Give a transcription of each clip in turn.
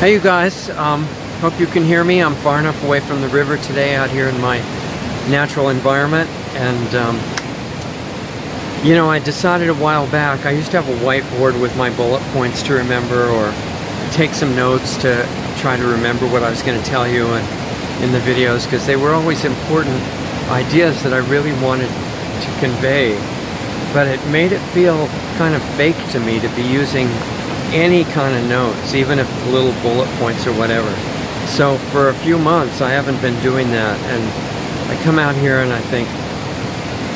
Hey you guys, hope you can hear me. I'm far enough away from the river today out here in my natural environment, and you know, I decided a while back, I used to have a whiteboard with my bullet points to remember, or take some notes to try to remember what I was going to tell you in the videos, because they were always important ideas that I really wanted to convey, but it made it feel kind of fake to me to be using any kind of notes, even if little bullet points or whatever. So for a few months I haven't been doing that, and I come out here and I think,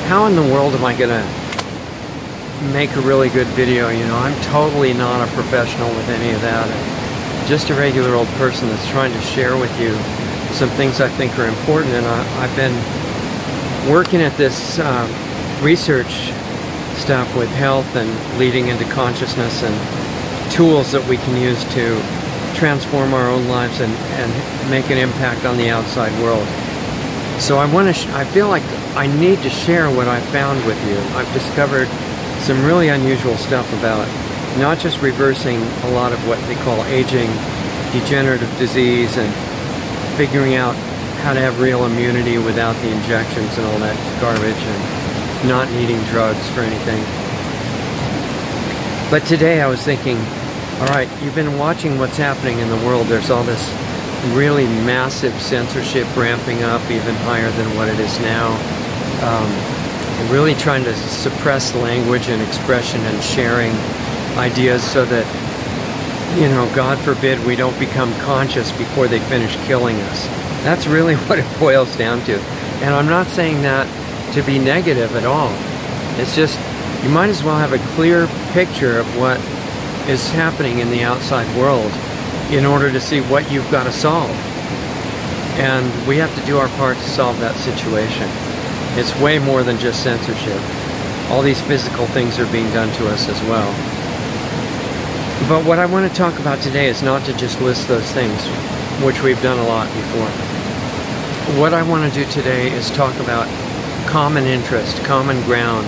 how in the world am I gonna make a really good video? You know, I'm totally not a professional with any of that, and just a regular old person that's trying to share with you some things I think are important. And I've been working at this research stuff with health and leading into consciousness and tools that we can use to transform our own lives and make an impact on the outside world. So I feel like I need to share what I found with you. I've discovered some really unusual stuff about not just reversing a lot of what they call aging, degenerative disease, and figuring out how to have real immunity without the injections and all that garbage, and not needing drugs for anything. But today I was thinking, all right, you've been watching what's happening in the world. There's all this really massive censorship ramping up even higher than what it is now. Really trying to suppress language and expression and sharing ideas so that, you know, God forbid we don't become conscious before they finish killing us. That's really what it boils down to. And I'm not saying that to be negative at all. It's just, you might as well have a clear picture of what is happening in the outside world in order to see what you've got to solve. And we have to do our part to solve that situation. It's way more than just censorship. All these physical things are being done to us as well. But what I want to talk about today is not to just list those things, which we've done a lot before. What I want to do today is talk about common interest, common ground.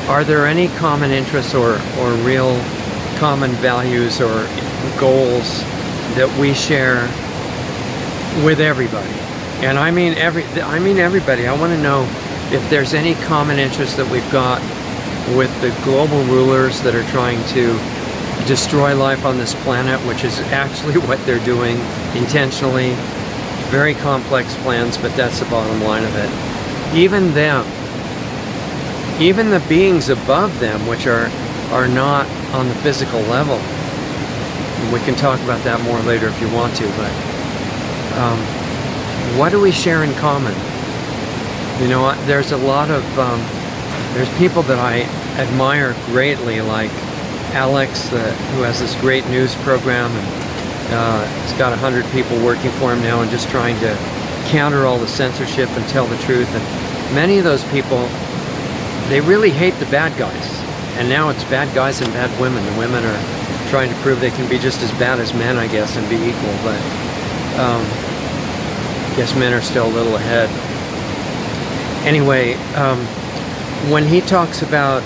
Are there any common interests or real common values or goals that we share with everybody? And I mean everybody. I want to know if there's any common interest that we've got with the global rulers that are trying to destroy life on this planet, which is actually what they're doing intentionally. Very complex plans, but that's the bottom line of it. Even them, even the beings above them, which are not on the physical level. We can talk about that more later if you want to, but what do we share in common? You know, there's a lot of, there's people that I admire greatly, like Alex, who has this great news program, and he's got 100 people working for him now and just trying to counter all the censorship and tell the truth. And many of those people, they really hate the bad guys. And now it's bad guys and bad women. The women are trying to prove they can be just as bad as men, I guess, and be equal. But I guess men are still a little ahead. Anyway, when he talks about,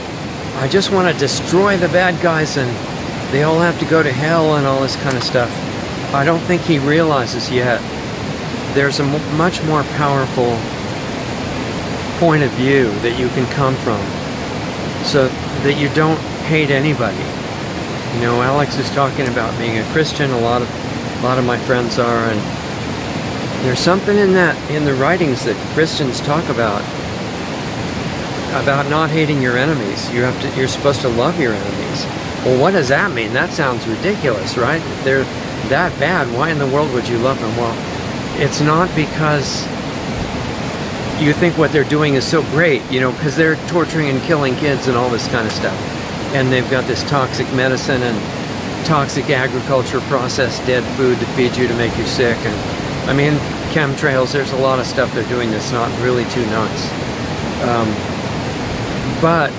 I just want to destroy the bad guys and they all have to go to hell and all this kind of stuff, I don't think he realizes yet there's a much more powerful point of view that you can come from, so that you don't hate anybody. You know, Alex is talking about being a Christian. A lot of my friends are, and there's something in the writings that Christians talk about not hating your enemies. You're supposed to love your enemies. Well, what does that mean? That sounds ridiculous, right? If they're that bad, why in the world would you love them? Well, it's not because you think what they're doing is so great, you know, because they're torturing and killing kids and all this kind of stuff. And they've got this toxic medicine and toxic agriculture, processed dead food to feed you to make you sick. And I mean, chemtrails, there's a lot of stuff they're doing that's not really too nice. But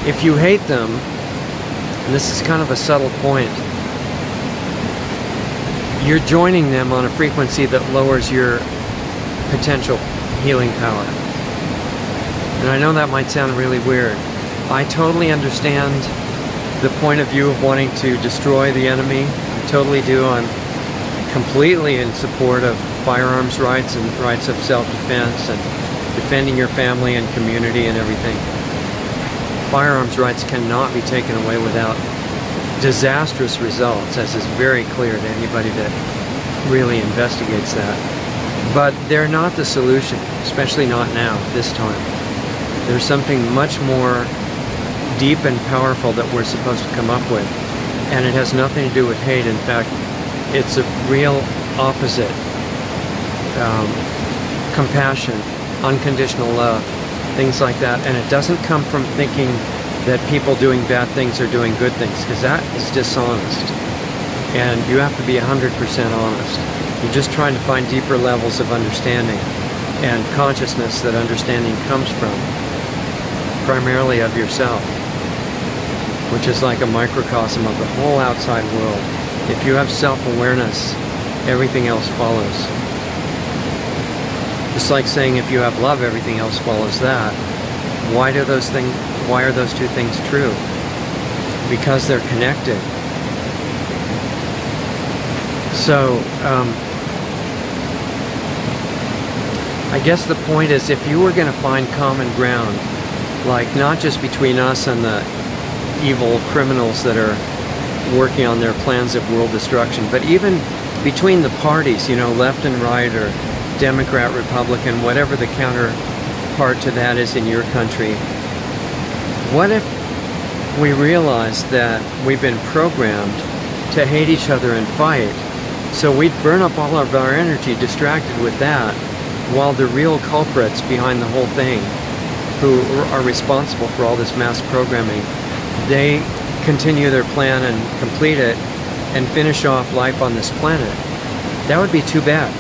if you hate them, and this is kind of a subtle point, you're joining them on a frequency that lowers your potential healing power. And I know that might sound really weird. I totally understand the point of view of wanting to destroy the enemy, totally do. I'm completely in support of firearms rights and rights of self-defense and defending your family and community and everything. Firearms rights cannot be taken away without disastrous results, as is very clear to anybody that really investigates that. But they're not the solution, especially not now, this time. There's something much more deep and powerful that we're supposed to come up with. And it has nothing to do with hate. In fact, it's a real opposite. Compassion, unconditional love, things like that. And it doesn't come from thinking that people doing bad things are doing good things, because that is dishonest. And you have to be 100% honest. You're just trying to find deeper levels of understanding and consciousness that understanding comes from, primarily of yourself, which is like a microcosm of the whole outside world. If you have self-awareness, everything else follows. Just like saying if you have love, everything else follows that. Why are those two things true? Because they're connected. So, I guess the point is, if you were going to find common ground, like not just between us and the evil criminals that are working on their plans of world destruction, but even between the parties, you know, left and right, or Democrat, Republican, whatever the counterpart to that is in your country, what if we realized that we've been programmed to hate each other and fight, so we'd burn up all of our energy distracted with that, while the real culprits behind the whole thing, who are responsible for all this mass programming, they continue their plan and complete it and finish off life on this planet. That would be too bad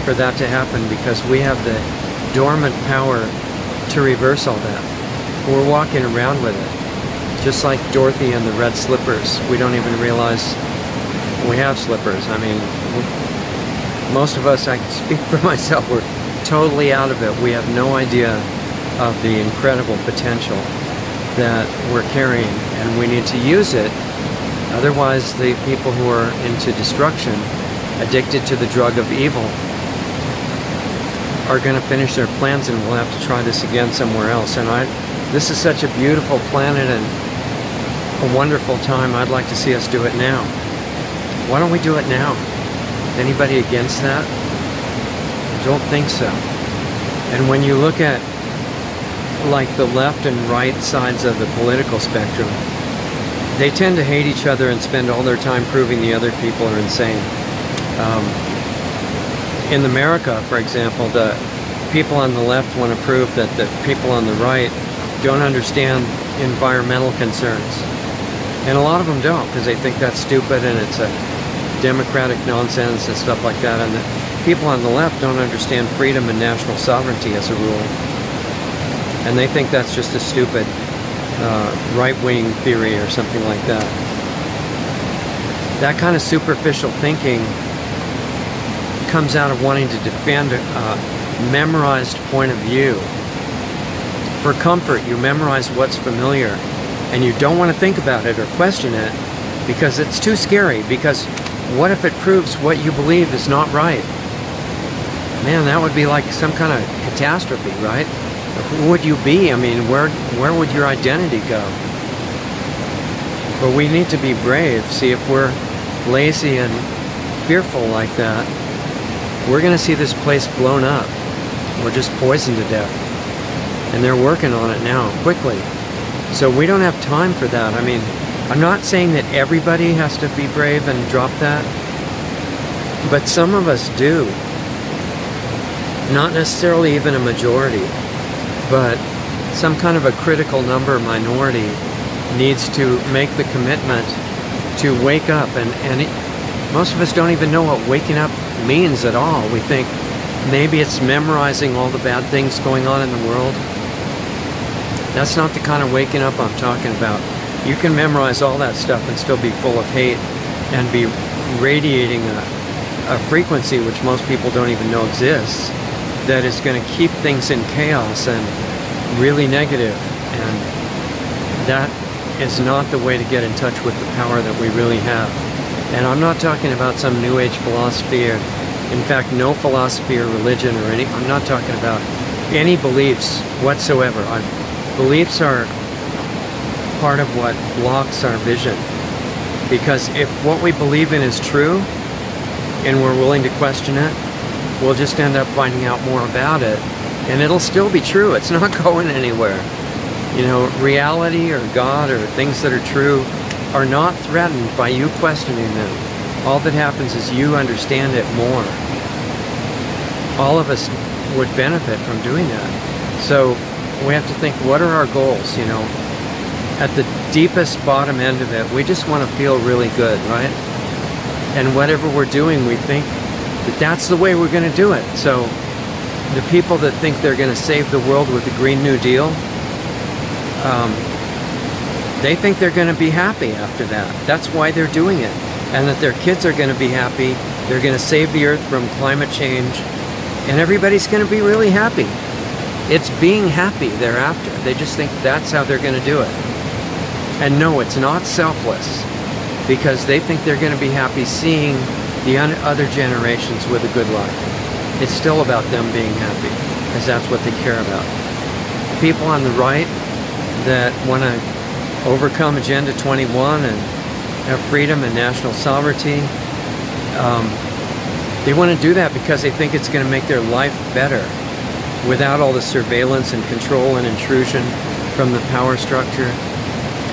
for that to happen, because we have the dormant power to reverse all that. We're walking around with it, just like Dorothy and the red slippers. We don't even realize we have slippers. I mean, most of us, I can speak for myself, we're totally out of it. We have no idea of the incredible potential that we're carrying, and we need to use it. Otherwise, the people who are into destruction, addicted to the drug of evil, are going to finish their plans, and we'll have to try this again somewhere else. And this is such a beautiful planet and a wonderful time. I'd like to see us do it now. Why don't we do it now? Anybody against that? I don't think so. And when you look at like the left and right sides of the political spectrum, they tend to hate each other and spend all their time proving the other people are insane. In America, for example, the people on the left want to prove that the people on the right don't understand environmental concerns. And a lot of them don't, because they think that's stupid and it's a democratic nonsense and stuff like that. And the people on the left don't understand freedom and national sovereignty as a rule. And they think that's just a stupid right-wing theory or something like that. That kind of superficial thinking comes out of wanting to defend a memorized point of view. For comfort, you memorize what's familiar, and you don't want to think about it or question it because it's too scary. Because what if it proves what you believe is not right? Man, that would be like some kind of catastrophe, right? Who would you be? I mean, where would your identity go? But we need to be brave. See, if we're lazy and fearful like that, we're going to see this place blown up. We're just poisoned to death. And they're working on it now, quickly. So we don't have time for that. I mean, I'm not saying that everybody has to be brave and drop that, but some of us do. Not necessarily even a majority, but some kind of a critical number minority needs to make the commitment to wake up. And most of us don't even know what waking up means at all. We think maybe it's memorizing all the bad things going on in the world. That's not the kind of waking up I'm talking about. You can memorize all that stuff and still be full of hate and be radiating a frequency which most people don't even know exists, that is going to keep things in chaos and really negative. And that is not the way to get in touch with the power that we really have. And I'm not talking about some New Age philosophy, or in fact no philosophy or religion or any, I'm not talking about any beliefs whatsoever. Beliefs are part of what blocks our vision. Because if what we believe in is true, and we're willing to question it, we'll just end up finding out more about it, and it'll still be true. It's not going anywhere. You know, reality or God or things that are true are not threatened by you questioning them. All that happens is you understand it more. All of us would benefit from doing that. So we have to think, what are our goals, you know? At the deepest bottom end of it, we just want to feel really good, right? And whatever we're doing, we think that that's the way we're going to do it. So the people that think they're going to save the world with the Green New Deal, they think they're going to be happy after that. That's why they're doing it. And that their kids are going to be happy. They're going to save the earth from climate change. And everybody's going to be really happy. It's being happy they're after. They just think that's how they're going to do it. And no, it's not selfless. Because they think they're going to be happy seeing the other generations with a good life. It's still about them being happy. Because that's what they care about. People on the right that want to overcome Agenda 21 and have freedom and national sovereignty, they want to do that because they think it's going to make their life better without all the surveillance and control and intrusion from the power structure,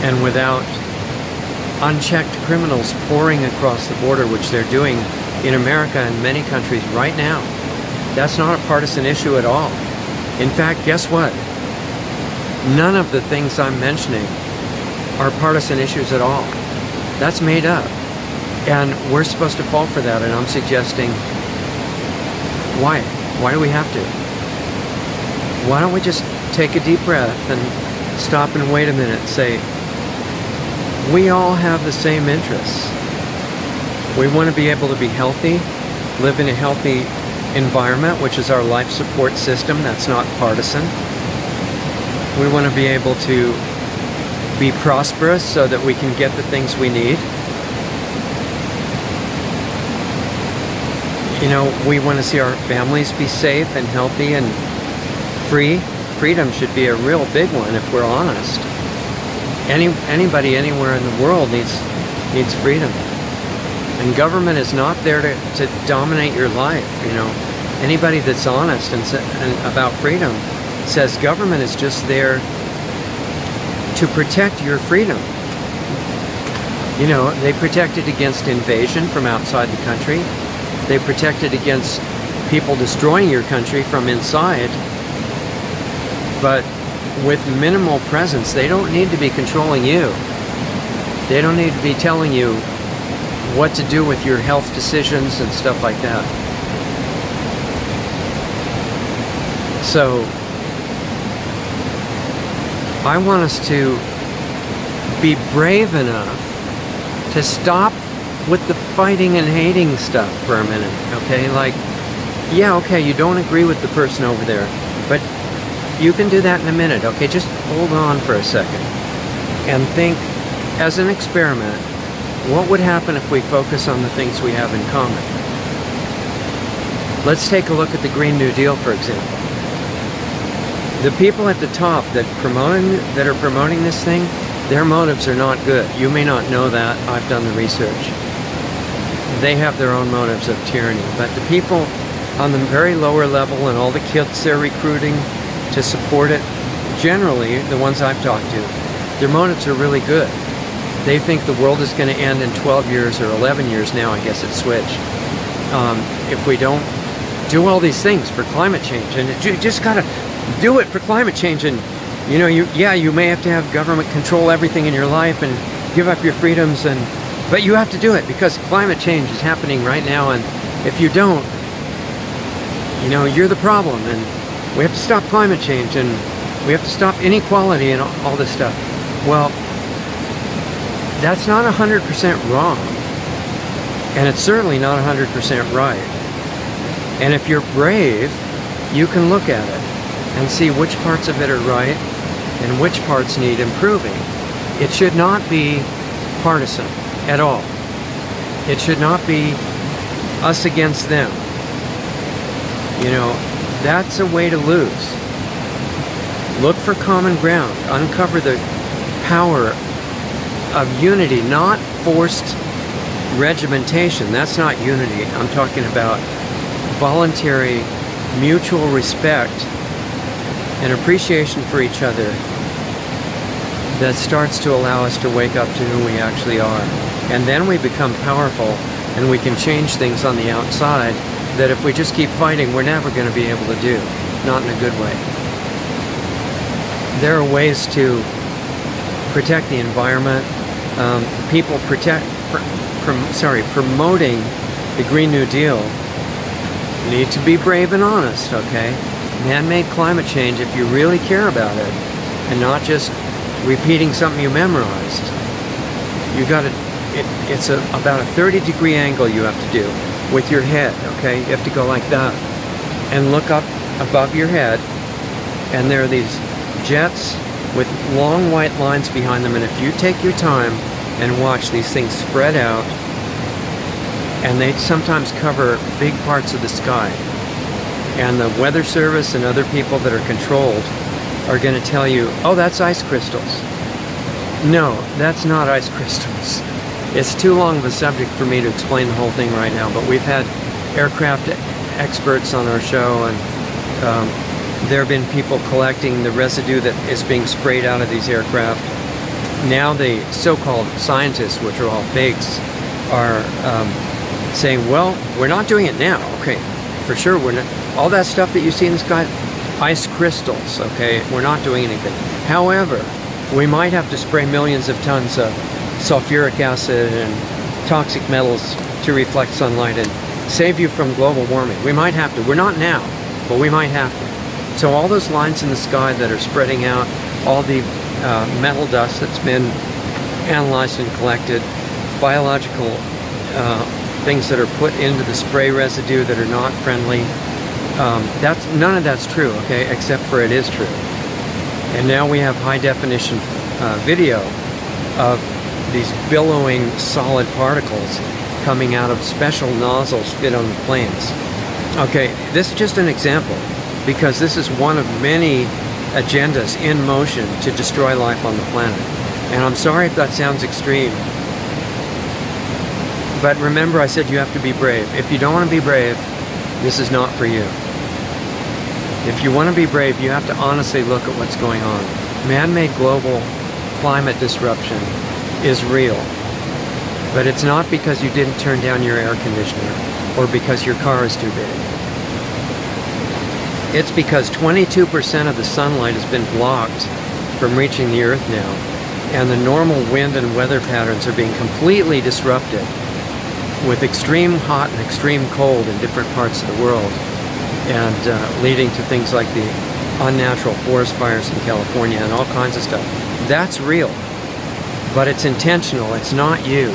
and without unchecked criminals pouring across the border, which they're doing in America and many countries right now. That's not a partisan issue at all. In fact, guess what? None of the things I'm mentioning are partisan issues at all. That's made up. And we're supposed to fall for that, and I'm suggesting, why? Why do we have to? Why don't we just take a deep breath and stop and wait a minute and say, we all have the same interests. We want to be able to be healthy, live in a healthy environment, which is our life support system. That's not partisan. We want to be able to be prosperous so that we can get the things we need. You know, we want to see our families be safe and healthy and free. Freedom should be a real big one if we're honest. Anybody anywhere in the world needs freedom. And government is not there to dominate your life, you know. Anybody that's honest and about freedom says government is just there to protect your freedom. You know, they protect it against invasion from outside the country. They protect it against people destroying your country from inside. But with minimal presence, they don't need to be controlling you. They don't need to be telling you what to do with your health decisions and stuff like that. So I want us to be brave enough to stop with the fighting and hating stuff for a minute, okay? Like, yeah, okay, you don't agree with the person over there, but you can do that in a minute, okay? Just hold on for a second and think, as an experiment, what would happen if we focus on the things we have in common? Let's take a look at the Green New Deal, for example. The people at the top that are promoting this thing, their motives are not good. You may not know that. I've done the research. They have their own motives of tyranny. But the people on the very lower level and all the kids they're recruiting to support it, generally, the ones I've talked to, their motives are really good. They think the world is going to end in 12 years or 11 years now, I guess it's switched. If we don't do all these things for climate change, and you just got to do it for climate change, and you know, you may have to have government control everything in your life and give up your freedoms, but you have to do it because climate change is happening right now, and if you don't, you know, you're the problem, and we have to stop climate change, and we have to stop inequality and all this stuff. Well, that's not 100% wrong, and it's certainly not 100% right. And if you're brave, you can look at it and see which parts of it are right and which parts need improving. It should not be partisan at all. It should not be us against them. You know, that's a way to lose. Look for common ground. Uncover the power of unity, not forced regimentation. That's not unity. I'm talking about voluntary, mutual respect and appreciation for each other that starts to allow us to wake up to who we actually are. And then we become powerful, and we can change things on the outside that if we just keep fighting, we're never going to be able to do. Not in a good way. There are ways to protect the environment. People promoting the Green New Deal need to be brave and honest, okay? Man-made climate change, if you really care about it, and not just repeating something you memorized, you got to, it's about a 30-degree angle you have to do with your head, okay? You have to go like that and look up above your head, and there are these jets with long white lines behind them, and if you take your time and watch these things spread out, and they sometimes cover big parts of the sky, and the weather service and other people that are controlled are going to tell you, oh, that's ice crystals. No, that's not ice crystals. It's too long of a subject for me to explain the whole thing right now, but we've had aircraft experts on our show, and there have been people collecting the residue that is being sprayed out of these aircraft. Now the so-called scientists, which are all fakes, are saying, well, we're not doing it now. Okay, for sure, we're not. All that stuff that you see in the sky, ice crystals, okay, we're not doing anything. However, we might have to spray millions of tons of sulfuric acid and toxic metals to reflect sunlight and save you from global warming. We might have to. We're not now, but we might have to. So all those lines in the sky that are spreading out, all the metal dust that's been analyzed and collected, biological things that are put into the spray residue that are not friendly, none of that's true, okay, except for it is true. And now we have high definition video of these billowing solid particles coming out of special nozzles fit on the planes. Okay, this is just an example, because this is one of many agendas in motion to destroy life on the planet. And I'm sorry if that sounds extreme, but remember I said you have to be brave. If you don't want to be brave, this is not for you. If you want to be brave, you have to honestly look at what's going on. Man-made global climate disruption is real, but it's not because you didn't turn down your air conditioner or because your car is too big. It's because 22% of the sunlight has been blocked from reaching the Earth now, and the normal wind and weather patterns are being completely disrupted with extreme hot and extreme cold in different parts of the world, and leading to things like the unnatural forest fires in California and all kinds of stuff. That's real, but it's intentional. It's not you.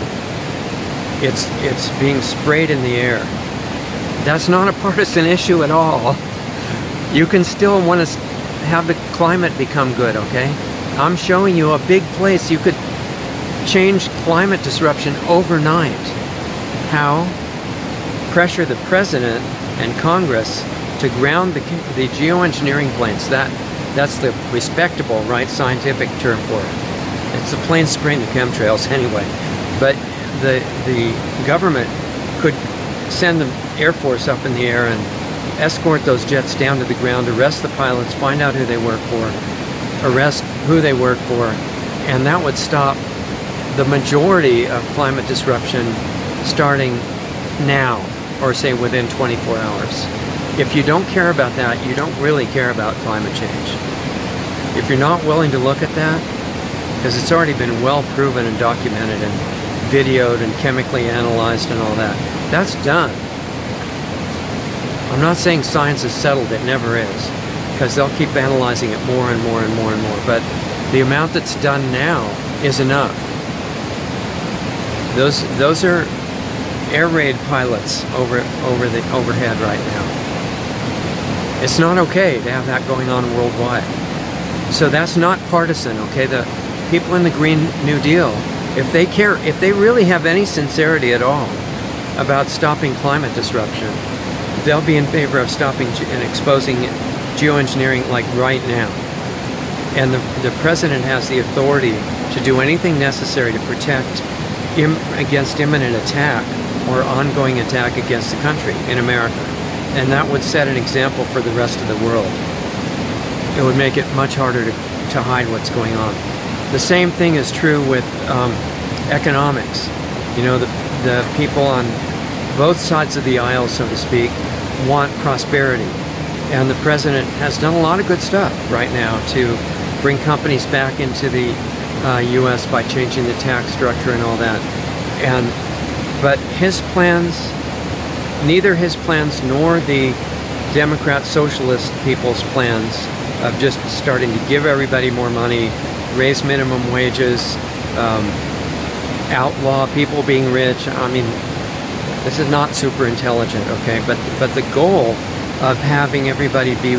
It's being sprayed in the air. That's not a partisan issue at all. You can still want to have the climate become good, okay? I'm showing you a big place. You could change climate disruption overnight. How? Pressure the president and Congress to ground the geoengineering planes. That's the respectable, right, scientific term for it. It's the planes spraying the chemtrails anyway. But the government could send the Air Force up in the air and escort those jets down to the ground, arrest the pilots, find out who they work for, arrest who they work for, and that would stop the majority of climate disruption starting now, or say within 24 hours. If you don't care about that, you don't really care about climate change. If you're not willing to look at that, because it's already been well proven and documented and videoed and chemically analyzed and all that, that's done. I'm not saying science is settled, it never is, because they'll keep analyzing it more and more and more and more, but the amount that's done now is enough. Those are air raid pilots overhead right now. It's not okay to have that going on worldwide. So that's not partisan, okay? The people in the Green New Deal, if they care, if they really have any sincerity at all, about stopping climate disruption, they'll be in favor of stopping and exposing geoengineering like right now. And the president has the authority to do anything necessary to protect against imminent attack or ongoing attack against the country in America. And that would set an example for the rest of the world. It would make it much harder to hide what's going on. The same thing is true with economics. You know, the people on both sides of the aisle, so to speak, want prosperity. And the president has done a lot of good stuff right now to bring companies back into the U.S. by changing the tax structure and all that. But his plans, neither his plans nor the Democrat socialist people's plans of just starting to give everybody more money, raise minimum wages, outlaw people being rich. I mean, this is not super intelligent, okay? But the goal of having everybody be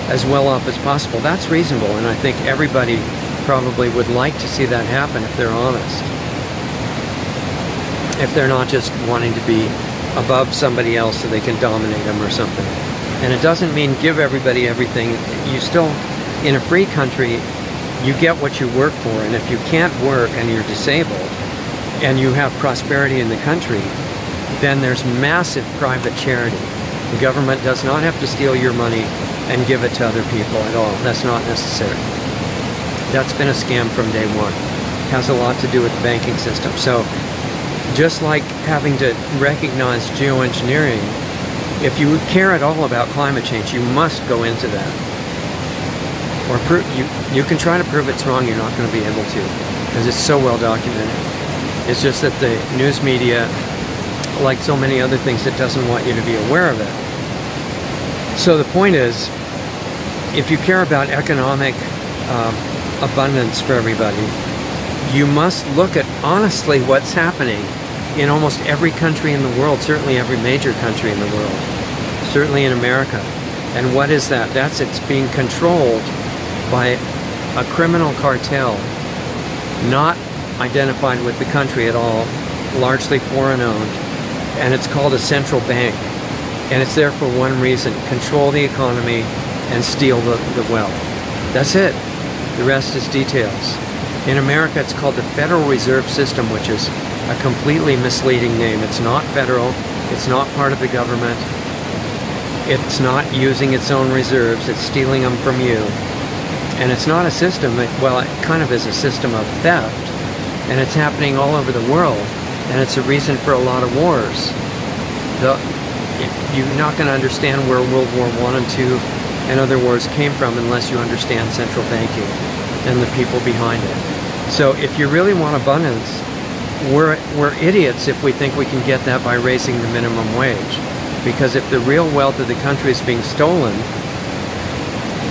as well off as possible, that's reasonable, and I think everybody probably would like to see that happen if they're honest. If they're not just wanting to be above somebody else so they can dominate them or something. And it doesn't mean give everybody everything. You still, in a free country, you get what you work for, and if you can't work and you're disabled and you have prosperity in the country, then there's massive private charity. The government does not have to steal your money and give it to other people at all. That's not necessary. That's been a scam from day one. It has a lot to do with the banking system. So just like having to recognize geoengineering, if you care at all about climate change, you must go into that. Or you can try to prove it's wrong, you're not going to be able to, because it's so well documented. It's just that the news media, like so many other things, it doesn't want you to be aware of it. So the point is, if you care about economic abundance for everybody, you must look at honestly what's happening in almost every country in the world, certainly every major country in the world, certainly in America. And what is that? It's being controlled by a criminal cartel, not identified with the country at all, largely foreign owned, and it's called a central bank. And it's there for one reason: control the economy and steal the wealth. That's it. The rest is details. In America, it's called the Federal Reserve System, which is a completely misleading name. It's not federal. It's not part of the government. It's not using its own reserves. It's stealing them from you. And it's not a system. Well, it kind of is a system of theft. And it's happening all over the world. And it's a reason for a lot of wars. You're not going to understand where World War I and II and other wars came from unless you understand central banking and the people behind it. So if you really want abundance, we're idiots if we think we can get that by raising the minimum wage. Because if the real wealth of the country is being stolen,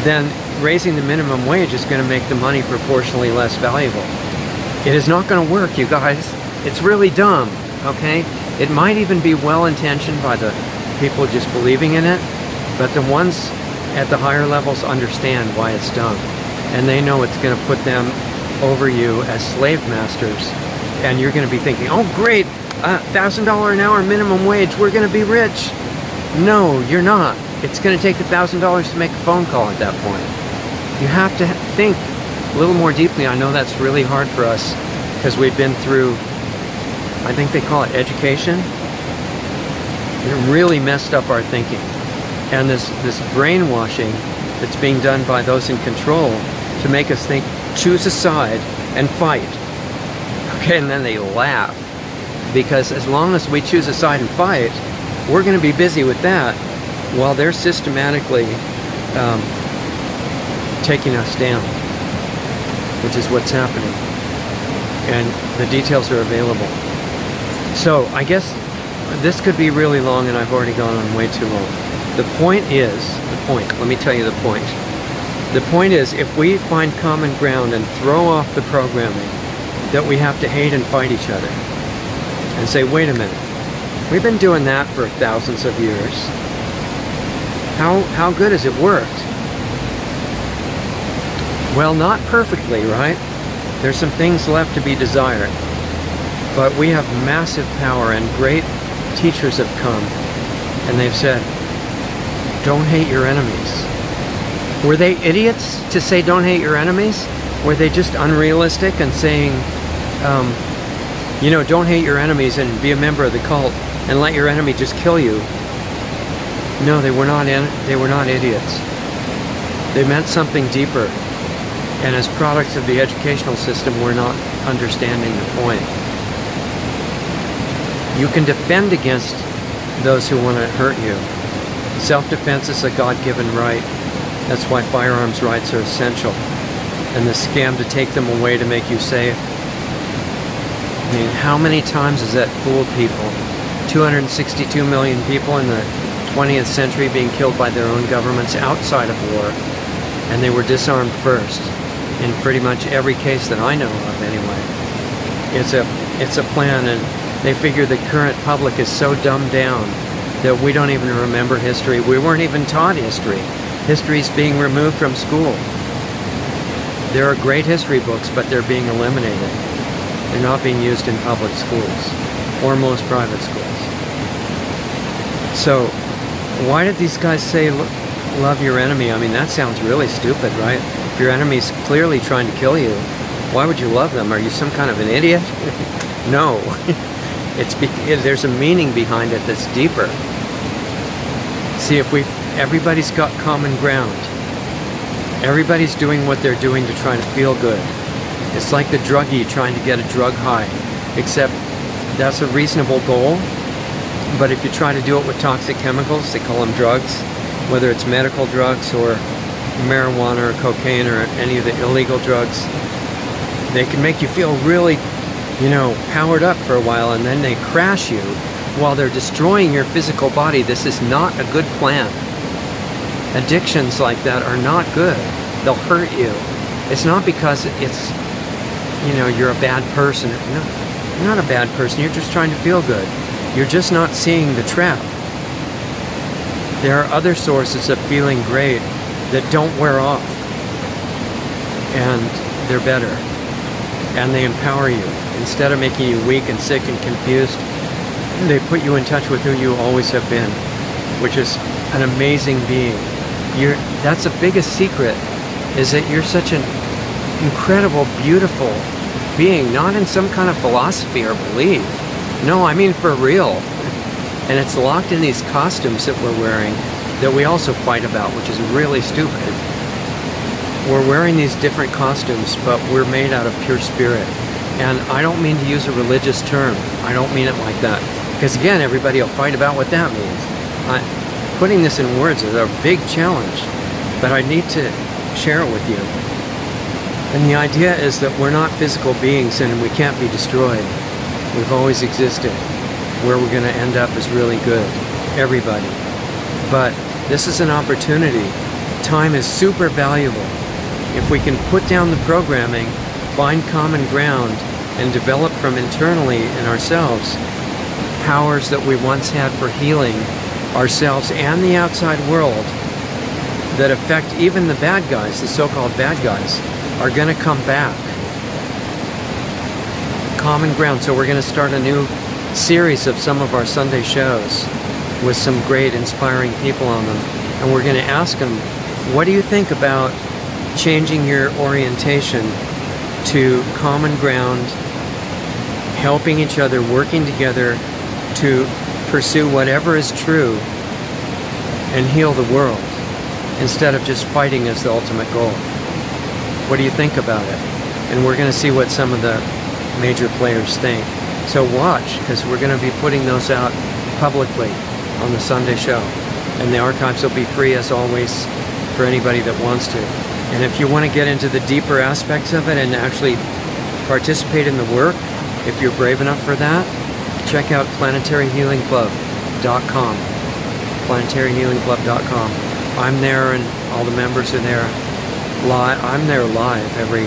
then raising the minimum wage is going to make the money proportionally less valuable. It is not going to work, you guys. It's really dumb, okay? It might even be well-intentioned by the people just believing in it, but the ones at the higher levels understand why it's dumb. And they know it's going to put them over you as slave masters. And you're going to be thinking, oh great, $1,000 an hour minimum wage, we're going to be rich. No, you're not. It's going to take $1,000 to make a phone call at that point. You have to think a little more deeply. I know that's really hard for us because we've been through, I think they call it education. It really messed up our thinking. And this brainwashing that's being done by those in control to make us think, choose a side and fight. Okay, and then they laugh. Because as long as we choose a side and fight, we're going to be busy with that while they're systematically taking us down, which is what's happening. And the details are available. So I guess this could be really long, and I've already gone on way too long. The point is, let me tell you the point. The point is, if we find common ground and throw off the programming that we have to hate and fight each other, and say, wait a minute, we've been doing that for thousands of years. How good has it worked? Well, not perfectly, right? There's some things left to be desired. But we have massive power and great teachers have come and they've said, don't hate your enemies. Were they idiots to say don't hate your enemies? Were they just unrealistic and saying, you know, don't hate your enemies and be a member of the cult and let your enemy just kill you? No, they were not idiots. They meant something deeper. And as products of the educational system, we're not understanding the point. You can defend against those who want to hurt you. Self-defense is a God-given right. That's why firearms rights are essential. And the scam to take them away to make you safe. I mean, how many times has that fooled people? 262 million people in the 20th century being killed by their own governments outside of war. And they were disarmed first. In pretty much every case that I know of, anyway. It's a plan, and they figure the current public is so dumbed down that we don't even remember history. We weren't even taught history. History's being removed from school. There are great history books, but they're being eliminated. They're not being used in public schools, or most private schools. So, why did these guys say, love your enemy? I mean, that sounds really stupid, right? If your enemy's clearly trying to kill you, why would you love them? Are you some kind of an idiot? No. There's a meaning behind it that's deeper. See, everybody's got common ground. Everybody's doing what they're doing to try to feel good. It's like the druggie trying to get a drug high, except that's a reasonable goal. But if you try to do it with toxic chemicals, they call them drugs, whether it's medical drugs or marijuana or cocaine or any of the illegal drugs, they can make you feel really, you know, powered up for a while, and then they crash you while they're destroying your physical body. This is not a good plan. Addictions like that are not good. They'll hurt you. It's not because it's, you know, you're a bad person. No, you're not a bad person. You're just trying to feel good. You're just not seeing the trap. There are other sources of feeling great that don't wear off, and they're better, and they empower you. Instead of making you weak and sick and confused, they put you in touch with who you always have been, which is an amazing being. That's the biggest secret, is that you're such an incredible, beautiful being, not in some kind of philosophy or belief. No, I mean for real. And it's locked in these costumes that we're wearing that we also fight about, which is really stupid. We're wearing these different costumes, but we're made out of pure spirit. And I don't mean to use a religious term. I don't mean it like that. Because again, everybody will fight about what that means. Putting this in words is a big challenge, but I need to share it with you. And the idea is that we're not physical beings and we can't be destroyed. We've always existed. Where we're going to end up is really good. Everybody. But this is an opportunity. Time is super valuable. If we can put down the programming, find common ground, and develop from internally in ourselves powers that we once had for healing ourselves and the outside world that affect even the bad guys, the so-called bad guys, are going to come back. Common ground. So we're going to start a new series of some of our Sunday shows with some great inspiring people on them, and we're going to ask them, what do you think about changing your orientation to common ground, helping each other, working together to pursue whatever is true and heal the world instead of just fighting as the ultimate goal? What do you think about it? And we're going to see what some of the major players think. So watch, because we're going to be putting those out publicly on the Sunday show. And the archives will be free as always for anybody that wants to. And if you want to get into the deeper aspects of it and actually participate in the work, if you're brave enough for that, check out planetaryhealingclub.com. planetaryhealingclub.com. I'm there and all the members are there. I'm there live every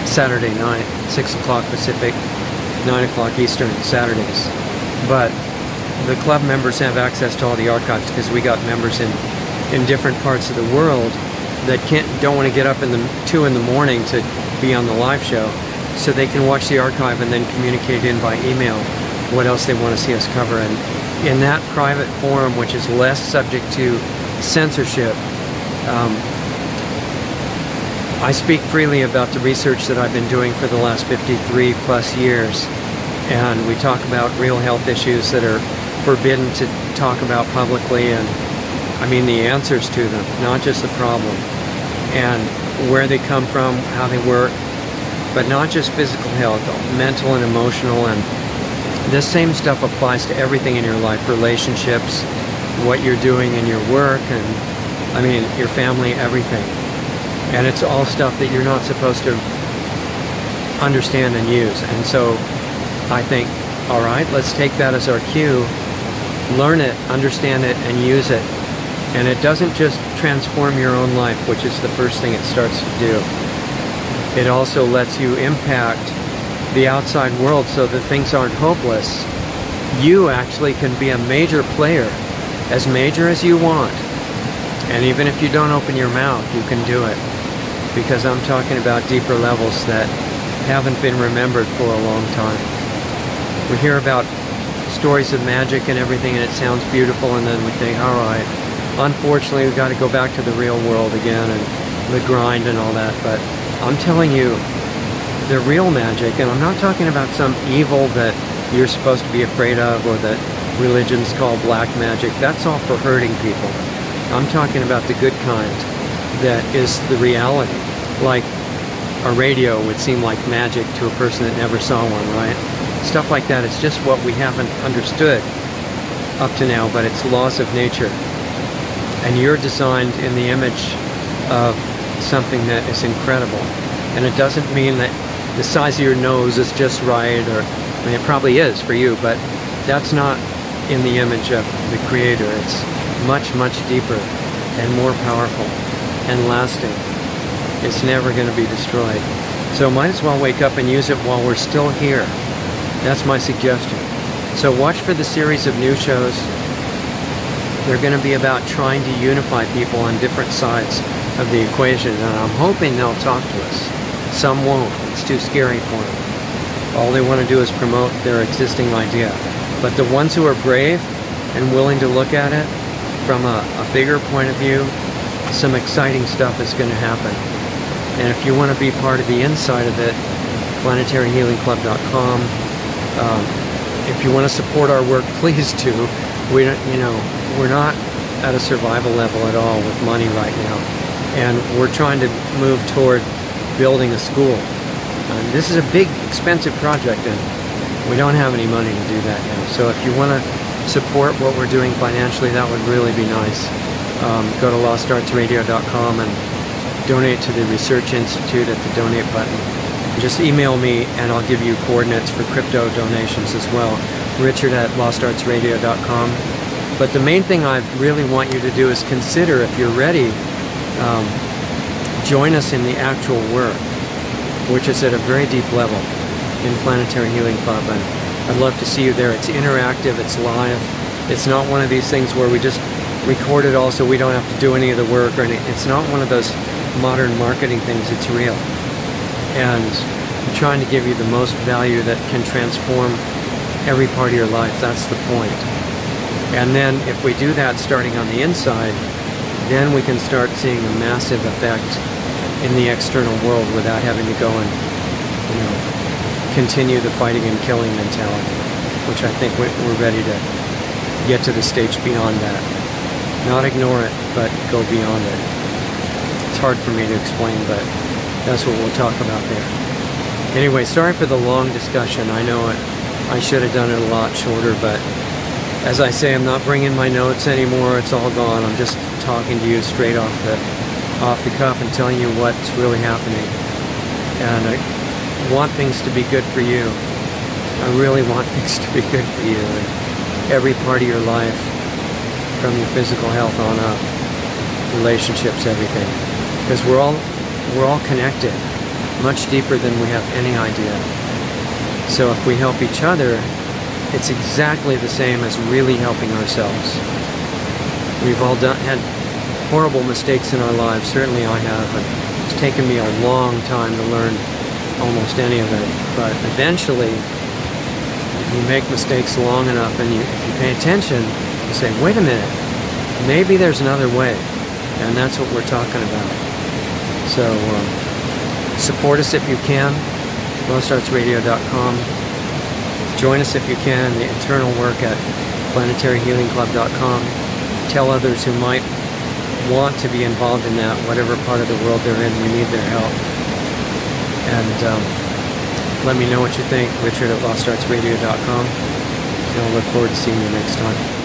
Saturday night, 6 o'clock Pacific, 9 o'clock Eastern, Saturdays. But the club members have access to all the archives because we got members in different parts of the world that don't want to get up in the 2 in the morning to be on the live show, so they can watch the archive and then communicate in by email what else they want to see us cover. And in that private forum, which is less subject to censorship, I speak freely about the research that I've been doing for the last 53 plus years. And we talk about real health issues that are forbidden to talk about publicly, and I mean the answers to them, not just the problem, and where they come from, how they work, but not just physical health, mental and emotional. And this same stuff applies to everything in your life, relationships, what you're doing in your work, and I mean your family, everything. And it's all stuff that you're not supposed to understand and use. And so I think, all right, let's take that as our cue, learn it, understand it, and use it. And it doesn't just transform your own life, which is the first thing it starts to do. It also lets you impact the outside world so that things aren't hopeless. You actually can be a major player, as major as you want. And even if you don't open your mouth, you can do it. Because I'm talking about deeper levels that haven't been remembered for a long time. We hear about stories of magic and everything, and it sounds beautiful, and then we think, all right, unfortunately we've got to go back to the real world again and the grind and all that. But I'm telling you, the real magic, and I'm not talking about some evil that you're supposed to be afraid of or that religions call black magic. That's all for hurting people. I'm talking about the good kind that is the reality. Like a radio would seem like magic to a person that never saw one, right? Stuff like that. It's just what we haven't understood up to now, but it's laws of nature. And you're designed in the image of something that is incredible. And it doesn't mean that the size of your nose is just right, or I mean, it probably is for you, but that's not in the image of the Creator. It's much, much deeper and more powerful and lasting. It's never going to be destroyed. So might as well wake up and use it while we're still here. That's my suggestion. So watch for the series of new shows. They're going to be about trying to unify people on different sides of the equation, and I'm hoping they'll talk to us. Some won't. It's too scary for them. All they want to do is promote their existing idea. But the ones who are brave and willing to look at it from a bigger point of view, some exciting stuff is going to happen. And if you want to be part of the inside of it, planetaryhealingclub.com. If you want to support our work, please do. We don't, we're not at a survival level at all with money right now, and we're trying to move toward building a school. This is a big, expensive project, and we don't have any money to do that now. So if you want to support what we're doing financially, that would really be nice. Go to lostartsradio.com and donate to the Research Institute at the donate button. Just email me and I'll give you coordinates for crypto donations as well. Richard@lostartsradio.com. But the main thing I really want you to do is consider, if you're ready, join us in the actual work, which is at a very deep level in Planetary Healing Club. And I'd love to see you there. It's interactive, it's live. It's not one of these things where we just record it all so we don't have to do any of the work or anything. It's not one of those modern marketing things. It's real. And I'm trying to give you the most value that can transform every part of your life. That's the point. And then if we do that starting on the inside, then we can start seeing a massive effect in the external world without having to go and continue the fighting and killing mentality, which I think we're ready to get to the stage beyond that. Not ignore it, but go beyond it. It's hard for me to explain, but that's what we'll talk about there. Anyway, sorry for the long discussion. I know I should have done it a lot shorter, but as I say, I'm not bringing my notes anymore. It's all gone. I'm just talking to you straight off the cuff and telling you what's really happening. And I want things to be good for you. I really want things to be good for you in every part of your life, from your physical health on up, relationships, everything. Because we're all connected, much deeper than we have any idea. So if we help each other, it's exactly the same as really helping ourselves. We've all had horrible mistakes in our lives. Certainly I have. And it's taken me a long time to learn almost any of it. But eventually, You make mistakes long enough, and if you pay attention, you say, wait a minute, maybe there's another way. And that's what we're talking about. So support us if you can, lostartsradio.com. Join us if you can, the internal work at planetaryhealingclub.com. Tell others who might want to be involved in that, whatever part of the world they're in. We need their help. And let me know what you think, Richard at lostartsradio.com. And I'll look forward to seeing you next time.